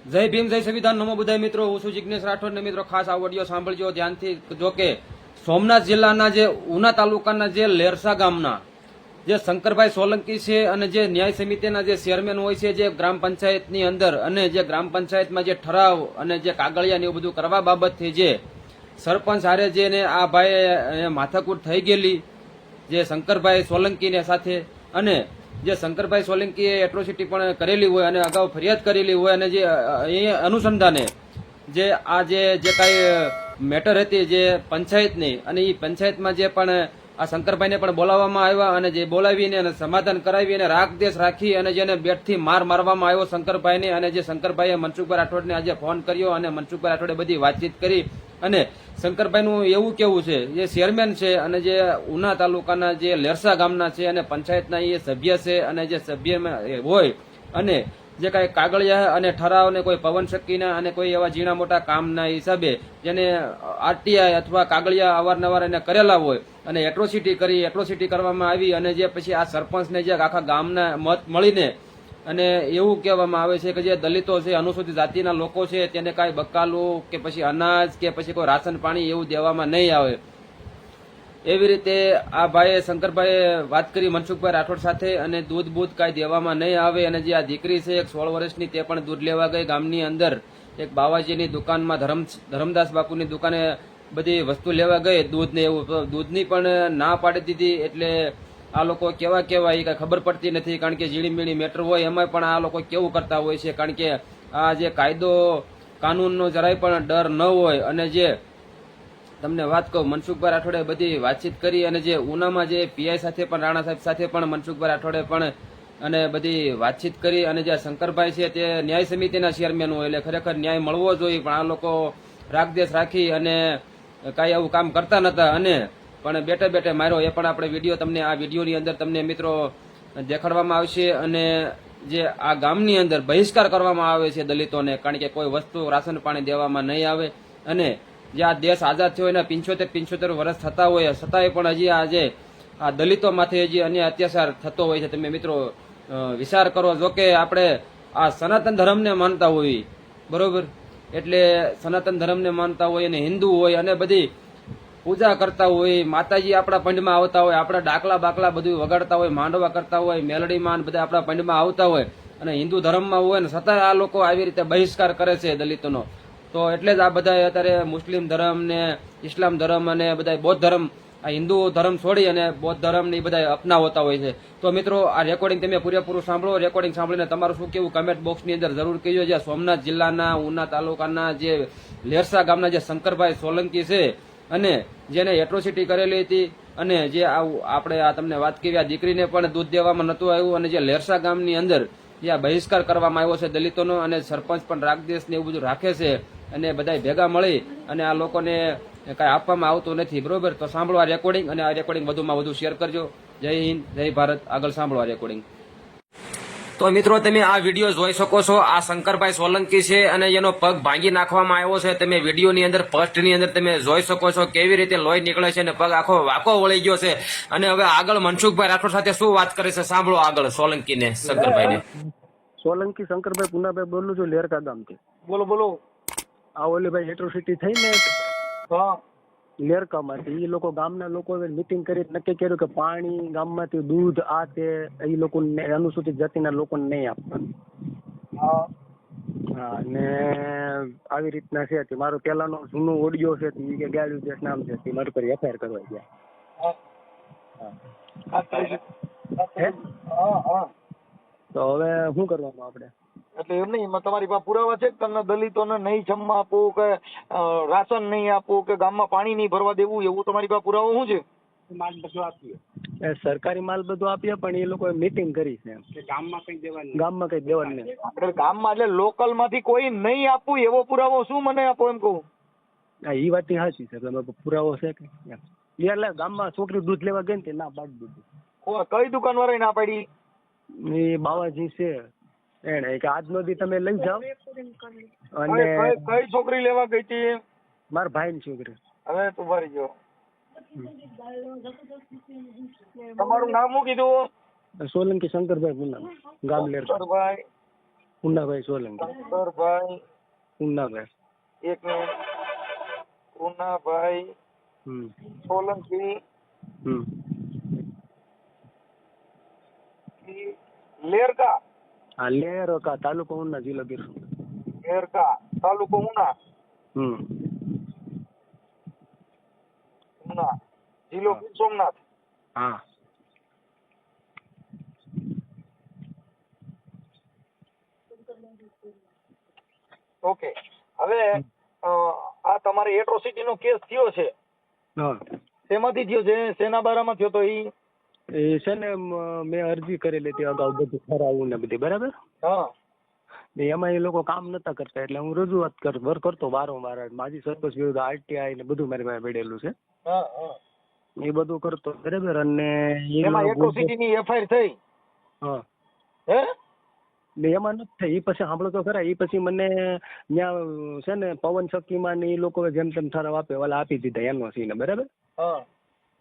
જય ભીમ, જય સંવિધાન, નમો બુદ્ધાય. મિત્રો, હું છું જિગ્નેશ રાઠોડ ને મિત્રો ખાસ આ ઓડિયો સાંભળજો ધ્યાનથી. જો કે સોમનાથ જિલ્લાના જે ઉના તાલુકાના જે લેરસા ગામના જે શંકરભાઈ સોલંકી છે અને જે ન્યાય સમિતિના જે ચેરમેન હોય છે જે ગ્રામ પંચાયતની અંદર, અને જે ગ્રામ પંચાયતમાં જે ઠરાવ અને જે કાગળિયા ને એવું બધું કરવા બાબતથી જે સરપંચ હારે જેને આ ભાઈ માથાકૂટ થઈ ગયેલી જે શંકરભાઈ સોલંકીને સાથે, અને જે શંકરભાઈ સોલંકીએ એટ્રોસિટી પણ કરેલી હોય અને અગાઉ ફરિયાદ કરેલી હોય, અને જે એ અનુસંધાને જે આ જે કાંઈ મેટર હતી જે પંચાયતની, અને એ પંચાયતમાં જે પણ આ શંકરભાઈને પણ બોલાવવામાં આવ્યા અને જે બોલાવીને અને સમાધાન કરાવી અને રાગદેશ રાખી અને જેને બેટથી માર મારવામાં આવ્યો શંકરભાઈને, અને જે શંકરભાઈએ મનસુખભાઈ રાઠોડને આજે ફોન કર્યો અને મનસુખભાઈ રાઠોડે બધી વાતચીત કરી. અને શંકરભાઈનું એવું કેવું છે, જે ચેરમેન છે અને જે ઉના તાલુકાના જે લેરસા ગામના છે અને પંચાયતના એ સભ્ય છે, અને જે સભ્ય હોય અને જે કાંઈ કાગળિયા અને ઠરાવ ને કોઈ પવન શક્તિના અને કોઈ એવા ઝીણા મોટા કામના હિસાબે જેને આરટીઆઈ અથવા કાગળિયા અવારનવાર એને કરેલા હોય અને એટ્રોસિટી કરવામાં આવી, અને જે પછી આ સરપંચને જે આખા ગામના મત મળીને અને એવું કહેવામાં આવે છે કે જે દલિતો છે, અનુસૂચિત જાતિના લોકો છે, તેને કાંઈ બકાલું કે પછી અનાજ કે પછી કોઈ રાશન પાણી એવું દેવામાં નહીં આવે. એવી રીતે આ ભાઈએ શંકરભાઈએ વાત કરી મનસુખભાઈ રાઠોડ સાથે, અને દૂધ બૂધ કાંઈ દેવામાં નહીં આવે. અને જે આ દીકરી છે એક 16 વર્ષની, તે પણ દૂધ લેવા ગઈ ગામની અંદર એક બાવાજીની દુકાનમાં, ધરમદાસ બાપુની દુકાને બધી વસ્તુ લેવા ગઈ, દૂધ ને એવું, દૂધની પણ ના પાડી દીધી. એટલે આ લોકો કેવા એ કઈ ખબર પડતી નથી, કારણ કે ઝીણી મીણી મેટર હોય એમાં પણ આ લોકો કેવું કરતા હોય છે, કારણ કે આ જે કાયદો કાનૂનનો જરાય પણ ડર ન હોય. અને જે તમને વાત કહું, મનસુખભાઈ રાઠોડે બધી વાતચીત કરી, અને જે ઉનામાં જે પીઆઈ સાથે પણ, રાણા સાહેબ સાથે પણ મનસુખભાઈ રાઠોડે પણ અને બધી વાતચીત કરી. અને જે શંકરભાઈ છે તે ન્યાય સમિતિના ચેરમેન હોય એટલે ખરેખર ન્યાય મળવો જોઈએ, પણ આ લોકો રાગદેશ રાખી અને કાંઈ એવું કામ કરતા નતા, અને પણ બેઠે બેઠે માર્યો. એ પણ આપણે વિડીયો તમને આ વિડીયોની અંદર તમને મિત્રો દેખાડવામાં આવશે. અને જે આ ગામની અંદર બહિષ્કાર કરવામાં આવે છે દલિતોને, કારણ કે કોઈ વસ્તુ રાશન પાણી દેવામાં નહીં આવે. અને જે આ દેશ આઝાદ થયો એના 75 વર્ષ થતા હોય છતાંય પણ હજી આજે આ દલિતો માથે હજી અન્ય અત્યાચાર થતો હોય છે. તમે મિત્રો વિચાર કરો. જો કે આપણે આ સનાતન ધર્મને માનતા હોઈએ, બરોબર, એટલે સનાતન ધર્મને માનતા હોય અને હિન્દુ હોય અને બધી પૂજા કરતા હોય, માતાજી આપણા પંડમાં આવતા હોય, આપણા ડાકલા બાકલા બધું વગાડતા હોય, માંડવા કરતા હોય, મેલડીમાં બધા આપણા પંડમાં આવતા હોય, અને હિન્દુ ધર્મમાં હોય ને છતાં આ લોકો આવી રીતે બહિષ્કાર કરે છે દલિતોનો. તો એટલે જ આ બધા અત્યારે મુસ્લિમ ધર્મ ને ઇસ્લામ ધર્મ અને બધા બૌદ્ધ ધર્મ, આ હિન્દુ ધર્મ છોડી અને બૌદ્ધ ધર્મ ને બધા અપનાવતા હોય છે. તો મિત્રો આ રેકોર્ડિંગ તમે પૂરેપૂરું સાંભળો. રેકોર્ડિંગ સાંભળીને તમારું શું કેવું કમેન્ટ બોક્સની અંદર જરૂર કહેજો. જે સોમનાથ જિલ્લાના ઉના તાલુકાના જે લેરસા ગામના જે શંકરભાઈ સોલંકી છે અને જેને એટ્રોસિટી કરેલી હતી, અને જે આપણે આ તમને વાત કરી, આ દીકરીને પણ દૂધ દેવામાં નહોતું આવ્યું, અને જે લેરસા ગામની અંદર જે આ બહિષ્કાર કરવામાં આવ્યો છે દલિતોનો, અને સરપંચ પણ રાગદેશ ને એવું બધું રાખે છે, અને બધા ભેગા મળી અને આ લોકોને કાંઈ આપવામાં આવતું નથી, બરોબર. તો સાંભળો આ રેકોર્ડિંગ, અને આ રેકોર્ડિંગ વધુમાં વધુ શેર કરજો. જય હિન્દ, જય ભારત. આગળ સાંભળો આ રેકોર્ડિંગ. તો મિત્રો તમે આ વિડીયો જોઈ શકો છો. આ શંકરભાઈ સોલંકી છે અને એનો પગ ભાંગી નાખવામાં આવ્યો છે. તમે વિડીયોની અંદર ફર્સ્ટની અંદર તમે જોઈ શકો છો કેવી રીતે લોહી નીકળે છે અને પગ આખો વાકો વળી ગયો છે. અને હવે આગળ મનસુખભાઈ રાઠોડ સાથે શું વાત કરે છે સાંભળો આગળ સોલંકીને, શંકરભાઈને. સોલંકી શંકરભાઈ પુનાભાઈ બોલું છું, લેરકા ગામથી. બોલો બોલો. આ ઓલી ભાઈ એટ્રોસિટી થઈ ને હા, લેરકામાંથી, એ લોકો ગામના લોકોએ મીટિંગ કરી નક્કી કર્યું કે પાણી ગામમાંથી દૂધ આ તે એ લોકો અનુસૂચિત જાતિના લોકોને નહીં આપવાનું. હા, હા, ને આવી રીતના છે. મારો પેલાનો જૂનો ઓડિયો છે એ કે ગાડી દેશ નામ છે તે મારી પર એફઆઈઆર કરવા ગયા. હા, હા. તો હવે શું કરવાનું આપણે? એટલે એમ નહીં, એમાં તમારી પાસે પુરાવા છે કે તમને દલિતોને નહીં જમવા આપવું, કે રાશન નહીં આપવું, કે ગામમાં પાણી નહીં ભરવા દેવું, એવું તમારી પાસે પુરાવો શું છે? માલ બધું આપીએ, સરકારી માલ બધું આપીએ, પણ એ લોકોએ મીટિંગ કરી છે કે ગામમાં કઈ દેવાનું, ગામમાં કઈ દેવાનું નહીં. આપણે ગામમાં એટલે લોકલ માંથી કોઈ નહીં આપવું એવો પુરાવો શું મને આપો એમ કહું? હા, એ વાત સાચી છે. પુરાવો છે કે એટલે ગામમાં છોકરી દૂધ લેવા ગઈ ને ના પાડી દીધું. કઈ દુકાન વાળા ના પાડી? એ બાવાજી છે એને કે આજનો દી તમે લઈ જાઓ. અને કઈ છોકરી લેવા ગઈ હતી? મારા ભાઈ ની છોકરી. હવે તું ભરી ગયો. તમારું નામ શું કીધું? સોલંકી શંકરભાઈ પુના, ગામ લેર. શંકરભાઈ ઉનાભાઈ સોલંકી. શંકરભાઈ ઉનાભાઈ. એક મિનિટ. ઉનાભાઈ હમ સોલંકી હમ લેરકા. હા લેરકા, તાલુકો ઉના, જિલ્લો ગીર સોમનાથ. લેરકા તાલુકો ઉના, હમ ઉના જિલ્લો ગીર સોમનાથ. હા. ઓકે. હવે આ તમારે એટ્રોસિટી નો કેસ થયો છે, હા શેમાંથી થયો છે, શેના બારામાં થયો તો એ છે ને મેં અરજી કરેલી હતી અગાઉ બધું ખરાવું ને બધી, બરાબર. હા ને એમાં એ લોકો કામ નતા કરતા એટલે હું રજૂઆત કરતો વારંવાર. માજી સરપંચ વિરુદ્ધ RTI ને બધું મારી પાસે પડેલું છે. હા હા. એ બધું કરતો, બરાબર. અને એમાં એટ્રોસિટી ની FIR થઈ? હા. હે? ને એમાં નથી થઈ. એ પછી સાંભળો તો ખરા, એ પછી મને ત્યાં છે ને પવન શક્તિમાં ને એ લોકો જેમ તેમ ઠરાવ આપે ઓલા આપી દીધા NOC ને, બરાબર. હા.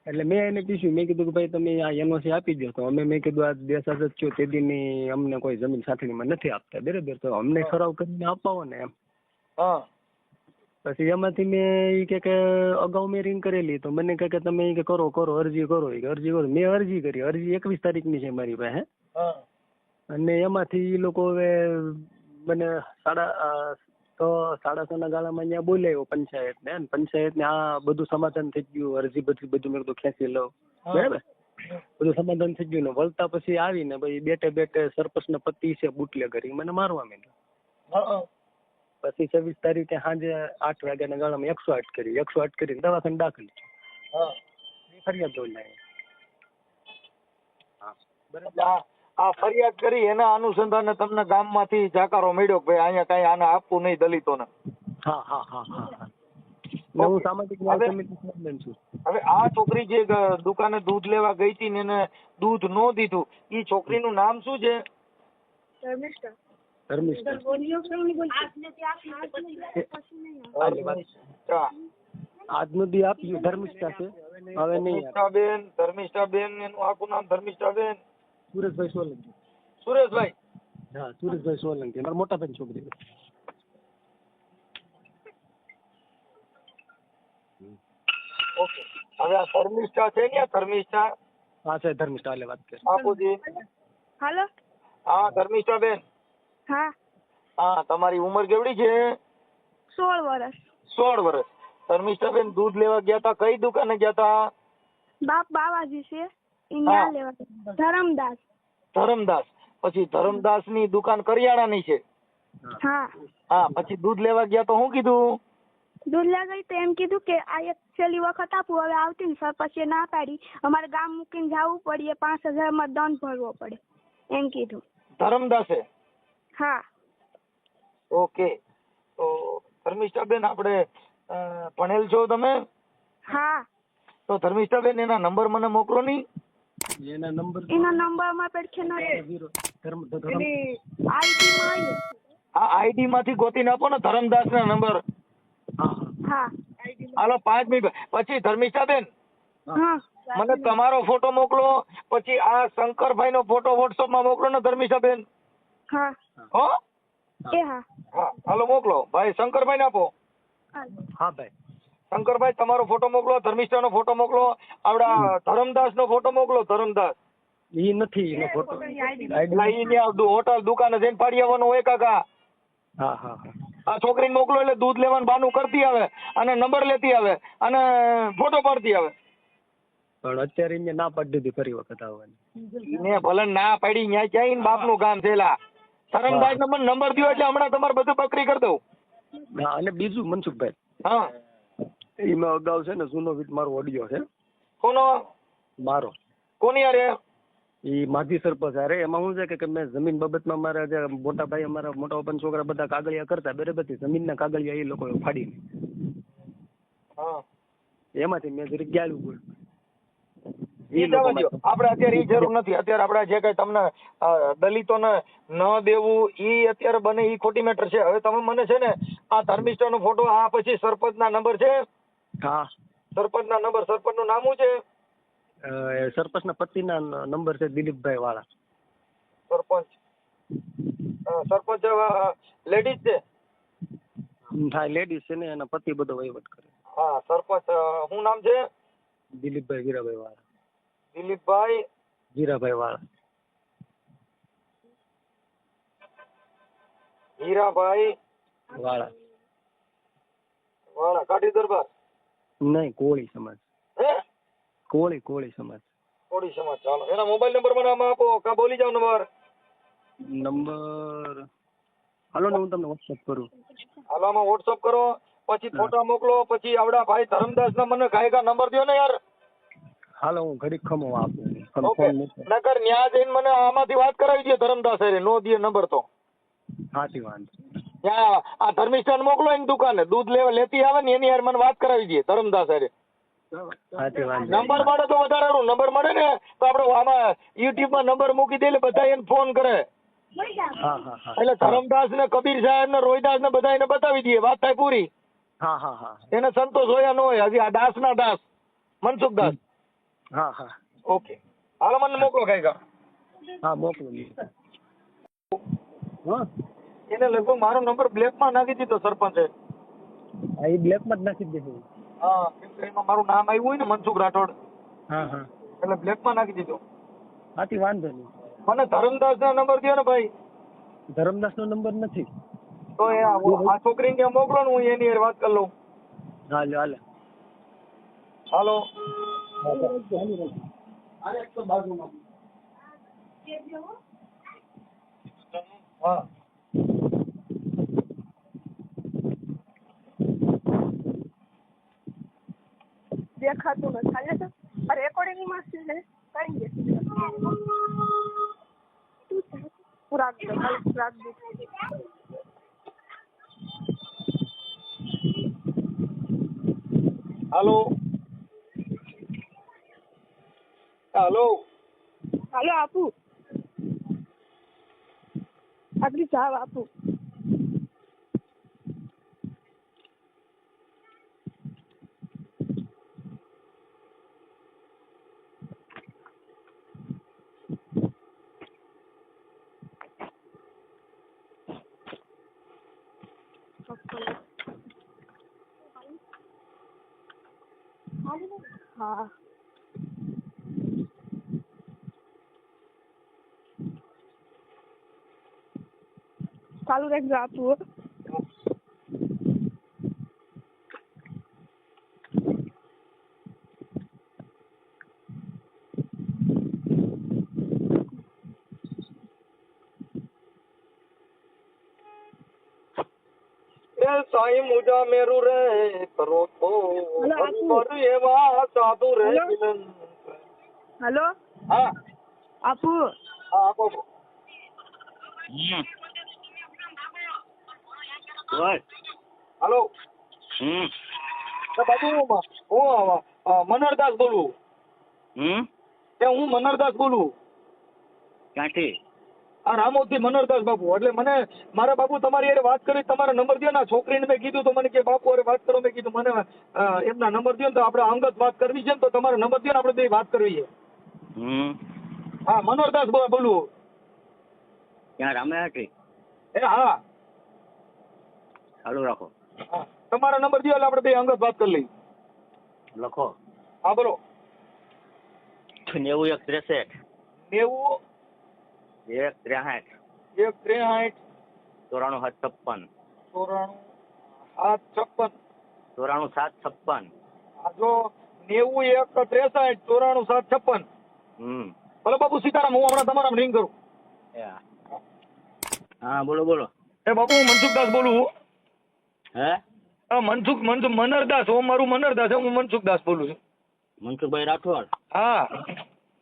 એટલે મેં એને પૂછ્યું, મેં કીધું કે ભાઈ તમે આ NOC આપી દો. તો અમે મેં કીધું આ દેશ આઝાદ થયો તે દીની અમને કોઈ જમીન સાથળીમાં નથી આપતા, બરાબર. તો અમને ઠરાવ કરીને અપાવો ને એમ. હા. પછી એમાંથી મેં ઈ કે અગાઉ મેં રિંગ કરેલી, તો મને કહે કે તમે ઈ કે કરો અરજી કરો. અરજી કરો. મેં અરજી કરી. અરજી 21 તારીખની છે મારી પાસે. હા. અને એમાંથી ઈ લોકો હવે મને 6:30 ના ગાળામાં અહીંયા બોલાવ્યો પંચાયતને. અને પંચાયતને આ બધું સમાધાન થઈ ગયું, અરજી બધું મેં કીધું ખેંચી લઉં, બરાબર. બધું સમાધાન થઈ ગયું ને વળતા પછી આવીને ભાઈ બેઠે સરપંચના પતિ છે બુટલે કરી મને મારવા માંડ્યા. પછી 26 તારીખે સાંજે 8 વાગ્યાના ગાળામાં 108 કરી. 108 કરીને દવાખાને દાખલ થયો. ફરિયાદ બોલાવી. હા, બરાબર. આ ફરિયાદ કરી એના અનુસંધાને તમને ગામમાંથી જાકારો મળ્યો કે ભાઈ અહીંયા કઈ આને આપવું નહીં દલિતોને? હા હા હા હા હા. હું સામાજિક ન્યાય સમિતિ ચેરમેન છું. હવે આ છોકરી જે દુકાને દૂધ લેવા ગઈ હતી ને એને દૂધ ન દીધું, એ છોકરીનું નામ શું છે? ધર્મિષ્ઠા. આજનું દી આપ્યું ધર્મિષ્ઠા છે, હવે નહીં. ધર્મિષ્ઠાબેન એનું આખું નામ ધર્મિષ્ઠાબેન સુરેશભાઈ સોલંકી. સુરેશભાઈ? હા, સુરેશભાઈ સોલંકી મારા મોટા ભાઈ છોકરી. ઓકે. હવે આ ધર્મિષ્ઠા છે ને, ધર્મિષ્ઠા? હા છે ધર્મિષ્ઠા. હાલે વાત કરી. બાપુજી. હાલો. હા ધર્મિષ્ઠાબેન. હા. હા, તમારી ઉંમર કેવડી છે? 16 વર્ષ. 16 વર્ષ. ધર્મિષ્ઠાબેન દૂધ લેવા ગયા હતા, કઈ દુકાને ગયા હતા? બાપ બાવાજી છે ઇન્ડિયા લેવા. ધરમદાસ. ધરમદાસ. પછી ધરમદાસ ની દુકાન કરિયાણાની છે? હા. હા. પછી દૂધ લેવા ગયા તો શું કીધું? દૂધ લેવા ગઈ તો એમ કીધું કે આ એક છેલ્લી વખત આપું, હવે આવતી ને સર. પછી ના પાડી, અમારે ગામ મૂકીને જવું પડે, 5000 માં દંડ ભરવો પડે એમ કીધું. ધરમદાસે? હા. ઓકે. તો ધર્મિષ્ઠાબેન આપણે ભણેલ છો તમે? હા. તો ધર્મિષ્ઠાબેન એના નંબર મને મોકલો ની. એના નંબર માં પડખે ન આઈડી માં આવી. આ આઈડી માંથી ગોતીને આપો ને ધરમદાસ ના નંબર. હા. હાલો 5 મિનિટ. પછી ધર્મિષ્ઠાબેન હા. મને તમારો ફોટો મોકલો, પછી આ શંકરભાઈ નો ફોટો WhatsApp માં મોકલો ને ધર્મિષ્ઠાબેન. હા. હો? એ હા. હા હાલો મોકલો. ભાઈ શંકરભાઈ ને આપો. હા ભાઈ. શંકરભાઈ તમારો ફોટો મોકલો, ધર્મિષ્ઠા નો ફોટો મોકલો, આપડા ધરમદાસ નો ફોટો મોકલો. ધરમદાસ ઈ નથી એનો ફોટો. હોટલ દુકાને જઈને પાડી આવવાનો હોય કાકા. હા હા હા. આ છોકરીને મોકલો એટલે દૂધ લેવાનું બાનું કરતી આવે અને નંબર લેતી આવે અને ફોટો પાડતી આવે. પણ અત્યારે એને ના પાડી દીધી ફરી વખત આવવાની. ને ભલે ના પાડી, ન્યા ક્યાંય બાપનું કામ થયેલા. ધરમદાસ નંબર દો એટલે હમણાં તમારે બધું પકડી કરી દઉં. હા. અને બીજું મનસુખભાઈ, હા એમાં અગાઉ છે ને જૂનો મારો ઓડિયો છે. કોનો? મારો. કોની યારે? એ માજી સરપંચ અરે એમાં શું છે કે મેં જમીન બાબતમાં મારા જે મોટા ભાઈ અમારા મોટા પપ્પાના છોકરા બધા કાગળિયા કરતા, બરાબર. જમીનના કાગળિયા એ લોકો ફાડી. હા. એમાંથી મેં જરીક ગાળું બોલ. આપડે અત્યારે ઈ જરૂર નથી. અત્યારે આપડે જે કઈ તમને દલિતોને ન દેવું ઈ અત્યારે બને ઈ ખોટી મેટર છે. હવે તમે મને છે ને આ ધર્મિષ્ઠા નો ફોટો, આ પછી સરપંચ ના નંબર છે? હા. સરપંચ ના નંબર. સરપંચ નું નામ શું છે? સરપંચના પતિના નંબર છે દિલીપભાઈ વાળા. સરપંચ સરપંચ લેડીઝ છે? હા લેડીઝ છે ને એના પતિ બધો વહીવટ કરે. હા સરપંચ શું નામ છે? દિલીપભાઈ વીરાભાઈ વાળા. દિલીપભાઈ વીરાભાઈ વાળા. હીરાભાઈ વાળા. વાળા કાઠી દરબાર? નહીં, કોળી સમાજ. હે કોળી સમાજ. કોળી સમાજ. ચાલો એના મોબાઈલ નંબર મને આમાં આપો, કા બોલી જાવ નંબર. નંબર હાલો ને હું તમને વોટ્સઅપ કરું. હાલો આમાં વોટ્સઅપ કરો, પછી ફોટા મોકલો, પછી આવડા ભાઈ ધરમદાસ ના મને કાંઈ નંબર દો ને યાર. હાલો હું ઘડીક ખમો આપું. ઓકે નકર ન્યા જઈને મને આમાંથી વાત કરાવી દે ધરમદાસ હારે, નો દે નંબર તો. હાથી વાંધો. ત્યાં આ ધર્મિષ્ઠાન મોકલો એની દુકાને, દૂધ લેતી આવે ને એની યાર મને વાત કરાવી દે ધરમદાસ હારે. હાથી વાંધો. નંબર મળે તો વધારે સારું. નંબર મળે ને તો આપણે આમાં યુટ્યુબ માં નંબર મૂકી દે એટલે બધા એને ફોન કરે. હા હા હા. એટલે ધરમદાસ ને કબીર સાહેબ ને રોહિદાસ ને બધા એને બતાવી દઈએ, વાત થાય પૂરી. હા હા હા. એને સંતોષ હોયા ન હોય. હજી આ દાસ ના દાસ મનસુખ દાસ. હા હા. ઓકે હાલો મને મોકલો કઈ કા. હા મોકલું. હા એને લગભગ મારો નંબર બ્લેક માં નાખી દીધો સરપંચે. હા એ બ્લેકમાં જ નાખી દેવું. હા કેમ કે એમાં મારું નામ આવ્યું હોય ને મનસુખ રાઠોડ, હા હા. એટલે બ્લેક માં નાખી દીધો. હાથી વાંધો નહીં. મને ધરમદાસ ના નંબર દો ને ભાઈ. ધરમદાસ નો નંબર નથી. તો એ આ છોકરીને ત્યાં મોકલો ને, હું એની હારે વાત કરી લઉં. હાલે હાલે. હાલો હા દેખાતું નથી. હાલે તો રેકોર્ડિંગ માં છે ને કરી દે. રાખ દો, રાખ દો. હાલો હાલો હાલો આપું, આટલી ચાવ આપું. હા ચાલુ રાખજો, આપું. એ સાઈ મુજા મેરુ રે કરો તો અંબર એવા સાધુ રે. હલો હા આપું. હા આપો. હાલો બાબુ હું મનોહરદાસ બોલું. હું મનોહરદાસ બોલું. ક્યાંથી? આ રામોદ થી મનોહરદાસ બાપુ. એટલે મને મારા બાપુ તમારી હારે વાત કરી, તમારા નંબર દો ને. છોકરીને મેં કીધું તો મને કે બાપુ હારે વાત કરો. મેં કીધું મને એમના નંબર દો ને, તો આપણે અંગત વાત કરવી છે ને, તો તમારો નંબર દો ને, આપણે બે વાત કરવી છે. હા મનોહરદાસ બોલું. ત્યાં રામાયણ? હા ચાલુ રાખો. હા તમારો નંબર દો એટલે આપણે બે અંગત વાત કરી લઈએ. લખો. હા બોલો. 91 63 90 1 1 63 54 7 56 94 7 56. આ જો 91 63 94 7 56. ભલે બાપુ સીતારામ, હું હમણાં તમારા રિંગ કરું. હા બોલો બોલો. એ બાપુ હું મનસુખદાસ બોલું. હે મનરદાસ. મારું મનરદાસ. હું મનસુખદાસ બોલું છું. મનસુખભાઈ રાઠોડ? હા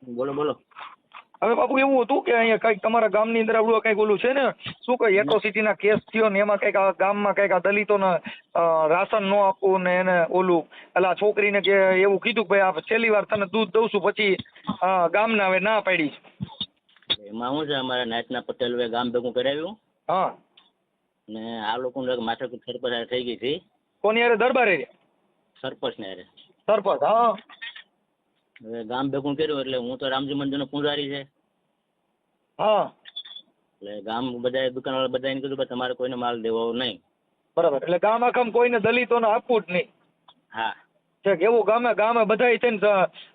બોલો બોલો. હવે બાપુ એવું હતું કે અહીંયા કઈક તમારા ગામની અંદર આવડું કઈક ઓલું છે ને, શું કઈ એટ્રોસિટી ના કેસ થયો ને, એમાં કઈક આ ગામમાં કઈક આ દલિતોને રાશન ન આપવું ને એને ઓલું એટલે આ છોકરીને કે એવું કીધું કે ભાઈ આ છેલ્લી વાર તને દૂધ દઉં છું, પછી ગામના હવે ના પાડી. એમાં શું છે, અમારા નાયતના પટેલ ગામ ભેગું કરાવ્યું. હા ને આ લોકોને માથાકૂટ સરપંચ થઈ ગઈ હતી. કોની યારે? દરબારે સરપંચ ને યારે. સરપંચ. હા હવે ગામ ભેગું કર્યું એટલે હું તો રામજી મંદિરનો પૂજારી છે. હા એટલે ગામ બધા દુકાનવાળા બધાને કીધું કે તમારે કોઈને માલ દેવો નહીં. બરાબર, એટલે ગામ આખામાં કોઈને દલિતોને આપવું જ નહીં. હા છે કે એવું ગામે બધાય થઈને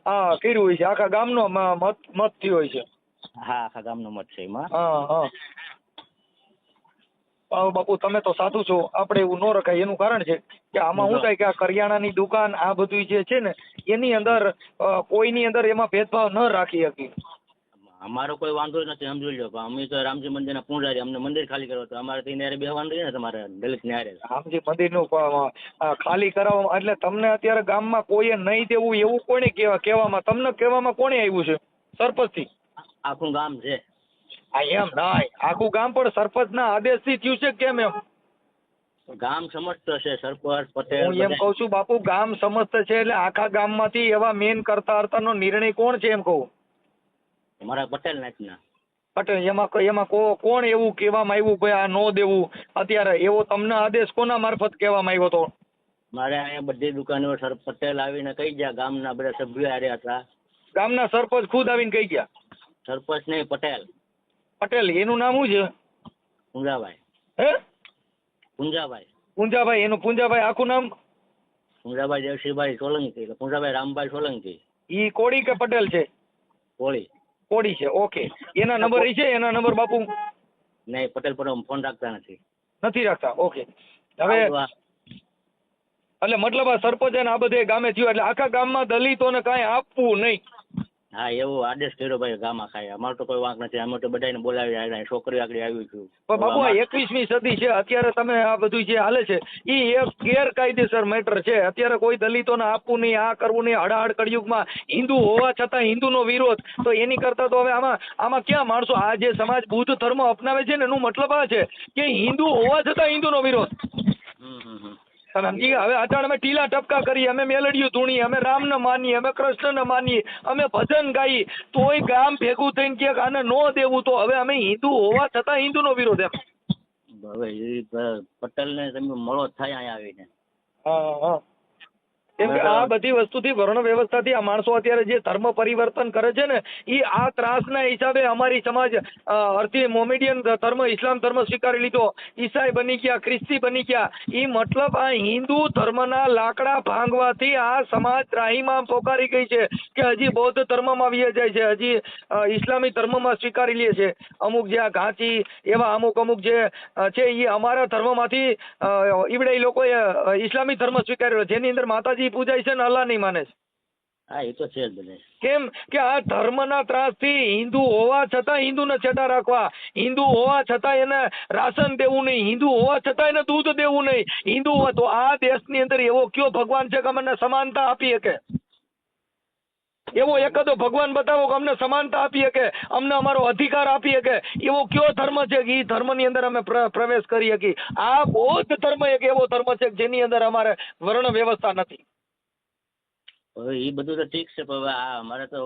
આ કર્યું હોય છે, આખા ગામનો મત થયો હોય છે. હા આખા ગામનો મત છે એમાં. હા. બાપુ તમે તો સાધુ છો, આપણે એવું ન રખાય. એનું કારણ છે કે આમાં શું થાય કે આ કરિયાણાની દુકાન આ બધું જે છે ને એની અંદર કોઈની અંદર એમાં ભેદભાવ ન રાખી શકી. અમારો કોઈ વાંધો જ નથી, સમજી લો. પણ અમે તો રામજી મંદિરના પૂજારી, અમને મંદિર ખાલી કરવા તો અમારે ત્યાં ન્યારે બેહવાનું રહે ને તમારે દલિત ન્યારે. રામજી મંદિરનું ખાલી કરાવવામાં એટલે તમને અત્યારે ગામમાં કોઈએ નહીં દેવું એવું કોને કહેવામાં, તમને કહેવામાં કોણે આવ્યું છે? સરપંચથી? આખું ગામ છે. હા એમ ના, આખું ગામ પણ સરપંચના આદેશથી થયું છે કેમ એમ? ગામ સમજતો છે, સરપંચ પટેલ. હું એમ કઉ છું બાપુ, ગામ સમજત છે એટલે આખા ગામમાંથી એવા મેન કરતા હર્તાનો નિર્ણય કોણ છે એમ કહું? અમારા પટેલ નાચના. પટેલ. એમાં કોણ એવું કહેવામાં આવ્યું ભાઈ આ નો દેવું અત્યારે? એવો તમને આદેશ કોના મારફત કહેવામાં આવ્યો હતો? મારે અહીંયા બધી દુકાનો પટેલ આવીને કહી ગયા, ગામના બધા સભ્યો આવ્યા હતા. ગામના સરપંચ ખુદ આવીને કહી ગયા? સરપંચ નહીં, પટેલ. પટેલ એનું નામ શું છે? પુંજાભાઈ. હે? પુંજાભાઈ. પુંજાભાઈ. એનું પુંજાભાઈ આખું નામ? પુંજાભાઈ દેવસિંહભાઈ સોલંકી. પુંજાભાઈ રામભાઈ સોલંકી. ઈ કોળી કે પટેલ છે? કોળી. કોળી છે. ઓકે. એના નંબર ઈ છે? એના નંબર બાપુ? નહીં, પટેલ પર ફોન રાખતા નથી. નથી રાખતા. ઓકે. હવે એટલે મતલબ આ સરપંચ અને આ બધે ગામે થયું એટલે આખા ગામમાં દલિતોને કાંઈ આપવું નહીં. હા એવો આદેશ કર્યો ભાઈ ગામમાં ખાય. અમારો તો કોઈ વાંક નથી, અમે તો બધાને બોલાવી આવ્યા, છોકરીઓ આગળ આવી છું. પણ બાપુ આ 21મી સદી છે, અત્યારે તમે આ બધું જે હાલે છે એ એક ગેરકાયદેસર મેટર છે. અત્યારે કોઈ દલિતોને આપવું નહીં, આ કરવું નહીં. હડાહડ કળિયુગમાં હિન્દુ હોવા છતાં હિન્દુનો વિરોધ, તો એની કરતા તો હવે આમાં ક્યાં માણસો આ જે સમાજ બુદ્ધ ધર્મ અપનાવે છે ને એનું મતલબ આ છે કે હિન્દુ હોવા છતાં હિન્દુનો વિરોધ. હવે અચાણ અમે ટીલા ટપકા કરીએ, અમે મેલડીયું ધૂણીએ, અમે રામને માનીએ, અમે કૃષ્ણને માનીએ, અમે ભજન ગાઈએ, તોય ગામ ભેગું થઈને કે આને નો દેવું, તો હવે અમે હિન્દુ હોવા છતાં હિન્દુનો વિરોધ એમ. હવે એ પટેલને તમે મળો થાય અહીંયા આવીને. હા. કેમ કે આ બધી વસ્તુથી, વર્ણ વ્યવસ્થાથી આ માણસો અત્યારે જે ધર્મ પરિવર્તન કરે છે ને એ આ ત્રાસના હિસાબે અમારી સમાજ અર્થી મોમેડિયન ધર્મ, ઇસ્લામ ધર્મ સ્વીકારી લીધો, ઈસાઈ બની ગયા, ખ્રિસ્તી બની ગયા. એ મતલબ આ હિન્દુ ધર્મના લાકડા ભાંગવાથી આ સમાજ ત્રાહીમામ પોકારી ગઈ છે કે હજી બૌદ્ધ ધર્મમાં વી જાય છે, હજી ઇસ્લામી ધર્મમાં સ્વીકારી લે છે. અમુક જે આ ઘાંચી એવા અમુક જે છે એ અમારા ધર્મમાંથી ઈવડે એ લોકોએ ઇસ્લામી ધર્મ સ્વીકાર્યો, જેની અંદર માતાજી પૂજાય છે ને અલ્લાહ નહીં માને છે. હા એ તો છે જ બધે. કેમ કે આ ધર્મના ત્રાસથી હિન્દુ હોવા છતાં હિન્દુને છેટા રાખવા, હિન્દુ હોવા છતાં એને રાશન દેવું નહીં, હિન્દુ હોવા છતાં એને દૂધ દેવું નહીં, હિન્દુ તો આ દેશની અંદર એવો કયો ભગવાન છે કે અમને સમાનતા આપી શકે? એવો એકાદો ભગવાન બતાવો કે અમને સમાનતા આપી શકે, અમને અમારો અધિકાર આપી શકે. એવો કયો ધર્મ છે કે એ ધર્મની અંદર અમે પ્રવેશ કરી શકીએ? આ બૌદ્ધ ધર્મ એક એવો ધર્મ છે જેની અંદર અમારે વર્ણ વ્યવસ્થા નથી. હવે એ બધું તો ઠીક છે, પણ હવે આ અમારે તો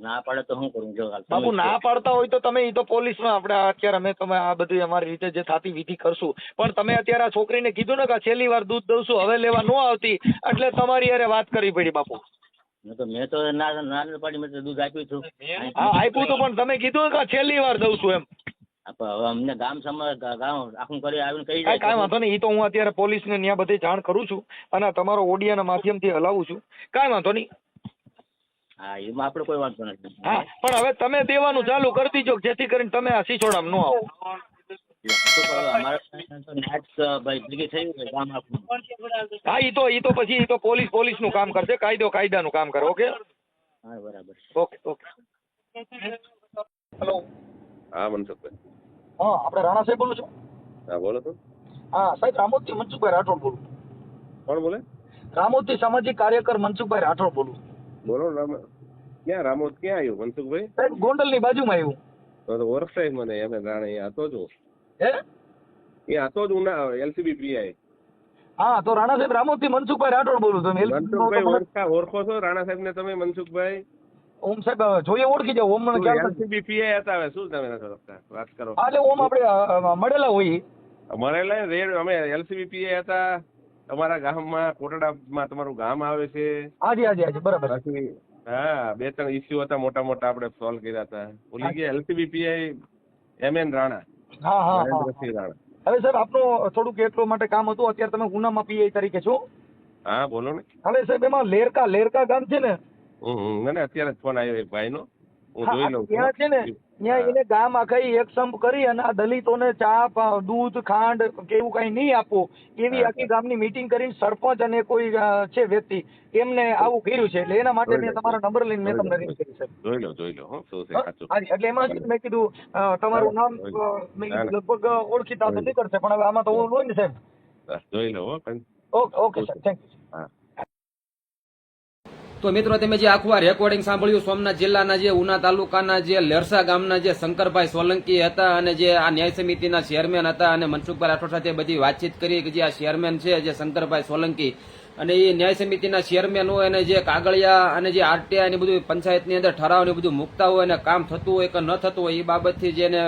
ના પાડે તો શું કરું? જો બાપુ ના પાડતા હોય તો તમે એ તો પોલીસમાં આપણે અત્યારે અમે તમે આ બધી અમારી રીતે જે થતી વિધિ કરશું. પણ તમે અત્યારે આ છોકરીને કીધું ને કે છેલ્લી વાર દૂધ દઉં છું, હવે લેવા ન આવતી, એટલે તમારી યારે વાત કરવી પડી બાપુ. મેં તો ના પાડી, મેં તો દૂધ આપ્યું છું. હા આપ્યું હતું, પણ તમે કીધું કે છેલ્લી વાર દઉં છું એમ. હવે અમને ગામ આખું કરી આવીને કહી કાંઈ વાંધો નહીં, એ તો હું અત્યારે પોલીસને ત્યાં બધી જાણ કરું છું અને તમારો ઓડિયાના માધ્યમથી હલાવું છું. કાંઈ વાંધો નહીં. હા એમાં આપણે કોઈ વાંધો નથી. હા પણ હવે તમે દેવાનું ચાલુ કરી દીજો જેથી કરીને તમે આ સિસોડામાં ન આવો. અમારે તો નાચ ભાઈ ભેગી થઈ ગઈ ગામ આખું. હા એ તો પછી પોલીસનું કામ કરશે, કાયદાનું કામ કરે. ઓકે હા બરાબર. ઓકે. હેલો. હા મનસુખભાઈ. હા આપણે રાણા સાહેબ બોલું છું. હા બોલો તો. હા સાહેબ, રામોદથી મનસુખભાઈ રાઠોડ બોલું. કોણ બોલે? રામોદથી સામાજિક કાર્યકર મનસુખભાઈ રાઠોડ બોલું. બોલો ક્યાં રામોદ ક્યાં આવ્યું મનસુખભાઈ? સાહેબ ગોંડલની બાજુમાં આવ્યું. તો ઓળખાય મને એમ રાણે હતો જ હું. હે? એ હતો જ હું ના LCB PI. હા તો રાણા સાહેબ રામોદથી મનસુખભાઈ રાઠોડ બોલું. તમે મનસુખભાઈ ઓળખો છો રાણા સાહેબ ને તમે? મનસુખભાઈ ઓમ સાહેબ જોઈએ ઓળખી જાવ. ઓમ મને ખ્યાલ નથી. LCB PI હતા, હવે શું તમે નથી ઓળખતા? વાત કરો. એટલે ઓમ આપણે મળેલા હોઈએ. મળેલા રેડ અમે LCB PI હતા તમારા ગામમાં, કોટડામાં તમારું ગામ આવે છે. હાજી બરાબર. પછી હા 2-3 ઇસ્યુ હતા મોટા આપણે સોલ્વ કર્યા હતા. ભૂલી ગયા? LCB PI MN Rana. હા હા હા નરેન્દ્રસિંહ રાણા. હવે સાહેબ આપનું થોડુંક એટલો માટે કામ હતું, અત્યારે તમે ઉનામાં પીઆઈ તરીકે છો. હા બોલો ને. હવે સાહેબ એમાં લેરકા ગામ છે ને, મને અત્યારે જ ફોન આવ્યો એક ભાઈનો, હું હા જોઈ લઉં છું. ત્યાં છે ને, ત્યાં હા. એને ગામ આખા એક સંપ કરી અને આ દલિતોને દૂધ ખાંડ કે એવું કઈ નહીં આપવું એવી હા, આખી ગામની મીટિંગ કરીને સરપંચ અને કોઈ છે વ્યક્તિ એમને આવું કર્યું છે. એટલે એના માટે જોઈ મેં લો, તમારો નંબર લઈને મેં જોઈ લો, તમને રિંગ કરી સાહેબ. જોઈ લો હો શું છે હા, સાચું. હાજી, એટલે એમાં છે ને મેં કીધું તમારું નામ મેં કીધું લગભગ ઓળખીતા તો નહીં કરશે, પણ હવે આમાં તો હું હોય ને સાહેબ. જોઈ લો હો પણ. Okay sir, thank you. હા. તો મિત્રો તમે જે આખું આ રેકોર્ડિંગ સાંભળ્યું સોમનાથ જિલ્લાના જે ઉના તાલુકાના જે લેરસા ગામના જે શંકરભાઈ સોલંકી હતા અને જે આ ન્યાય સમિતિના ચેરમેન હતા અને મનસુખભાઈ રાઠોડ સાથે બધી વાતચીત કરી કે જે આ ચેરમેન છે જે શંકરભાઈ સોલંકી અને એ ન્યાય સમિતિના ચેરમેન હોય અને જે કાગળિયા અને જે આરટીઆઈ ને બધું પંચાયતની અંદર ઠરાવ ને બધું મૂકતા હોય અને કામ થતું હોય કે ન થતું હોય એ બાબતથી જેને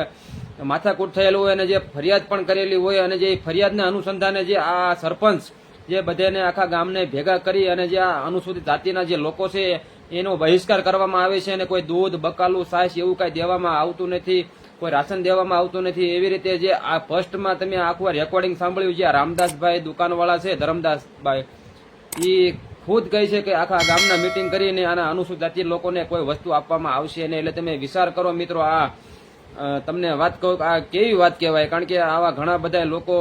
માથાકૂટ થયેલું હોય અને જે ફરિયાદ પણ કરેલી હોય અને જે ફરિયાદના અનુસંધાને જે આ સરપંચ જે બધાને આખા ગામને ભેગા કરી અને જે આ અનુસૂચિત જાતિના જે લોકો છે એનો બહિષ્કાર કરવામાં આવે છે અને કોઈ દૂધ બકાલું છાશ એવું કઈ દેવામાં આવતું નથી, કોઈ રાશન દેવામાં આવતું નથી. એવી રીતે જે આ ફર્સ્ટમાં તમે આખું રેકોર્ડિંગ સાંભળ્યું જે રામદાસભાઈ દુકાનવાળા છે ધરમદાસભાઈ, એ ખુદ કહે છે કે આખા ગામના મીટિંગ કરીને આના અનુસૂચિત જાતિ લોકોને કોઈ વસ્તુ આપવામાં આવશે નહીં. એટલે તમે વિચાર કરો મિત્રો, આ તમને વાત કહું આ કેવી વાત કહેવાય, કારણ કે આવા ઘણા બધા લોકો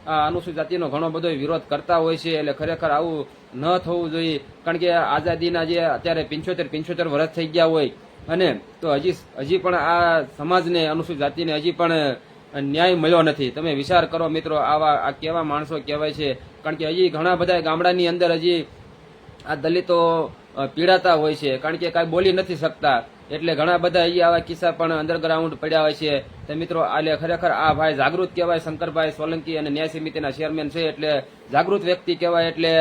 આ અનુસૂચિત જાતિનો ઘણો બધો વિરોધ કરતા હોય છે. એટલે ખરેખર આવું ન થવું જોઈએ, કારણ કે આઝાદીના જે અત્યારે 75 વર્ષ થઈ ગયા હોય અને તો હજી પણ આ સમાજને અનુસૂચિત જાતિને હજી પણ ન્યાય મળ્યો નથી. તમે વિચાર કરો મિત્રો, આ કેવા માણસો કહેવાય છે, કારણ કે હજી ઘણા બધા ગામડાની અંદર હજી આ દલિતો પીડાતા હોય છે, કારણ કે કાંઈ બોલી નથી શકતા. એટલે ઘણા બધા અહીંયા આવા કિસ્સા પણ અંડરગ્રાઉન્ડ પડ્યા હોય છે. તો મિત્રો આલે ખરેખર આ ભાઈ જાગૃત કહેવાય, શંકરભાઈ સોલંકી અને ન્યાય સમિતિના ચેરમેન છે, એટલે જાગૃત વ્યક્તિ કહેવાય. એટલે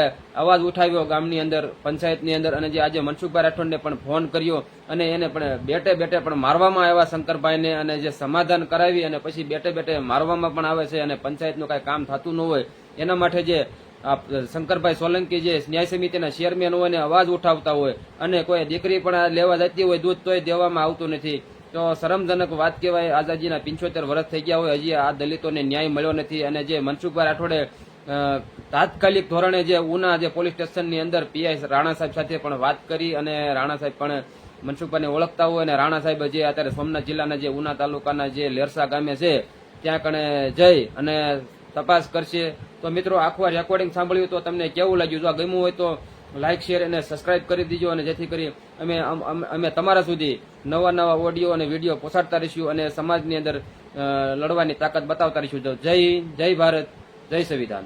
અવાજ ઉઠાવ્યો ગામની અંદર, પંચાયતની અંદર, અને જે આજે મનસુખભાઈ રાઠોડને પણ ફોન કર્યો અને એને પણ બેઠે પણ મારવામાં આવ્યા શંકરભાઈને, અને જે સમાધાન કરાવી અને પછી બેઠે મારવામાં પણ આવે છે અને પંચાયતનું કાંઈ કામ થતું ન હોય એના માટે જે શંકરભાઈ સોલંકી જે ન્યાય સમિતિના ચેરમેન હોય ને અવાજ ઉઠાવતા હોય અને કોઈ દીકરી પણ લેવા જતી હોય દૂધ તોય દેવામાં આવતું નથી. તો શરમજનક વાત કહેવાય. આઝાદીના 75 વર્ષ થઈ ગયા હોય હજી આ દલિતોને ન્યાય મળ્યો નથી. અને જે મનસુખભાઈ રાઠોડે તાત્કાલિક ધોરણે જે ઉના જે પોલીસ સ્ટેશનની અંદર પીઆઈ રાણા સાહેબ સાથે પણ વાત કરી અને રાણા સાહેબ પણ મનસુખભાઈને ઓળખતા હોય અને રાણા સાહેબ જે અત્યારે સોમનાથ જિલ્લાના જે ઉના તાલુકાના જે લેરસા ગામે છે ત્યાં કણે જઈ અને તપાસ કરશે. તો મિત્રો આખું રેકોર્ડિંગ સાંભળ્યું તો તમને કેવું લાગ્યું? જો ગમ્યું હોય તો લાઇક શેર અને સબસ્ક્રાઇબ કરી દીજો, અને જેથી કરી અમે તમારા સુધી નવા ઓડિયો અને વિડીયો પહોંચાડતા રહીશું અને સમાજની અંદર લડવાની તાકાત બતાવતા રહીશું. જય ભારત, જય સંવિધાન.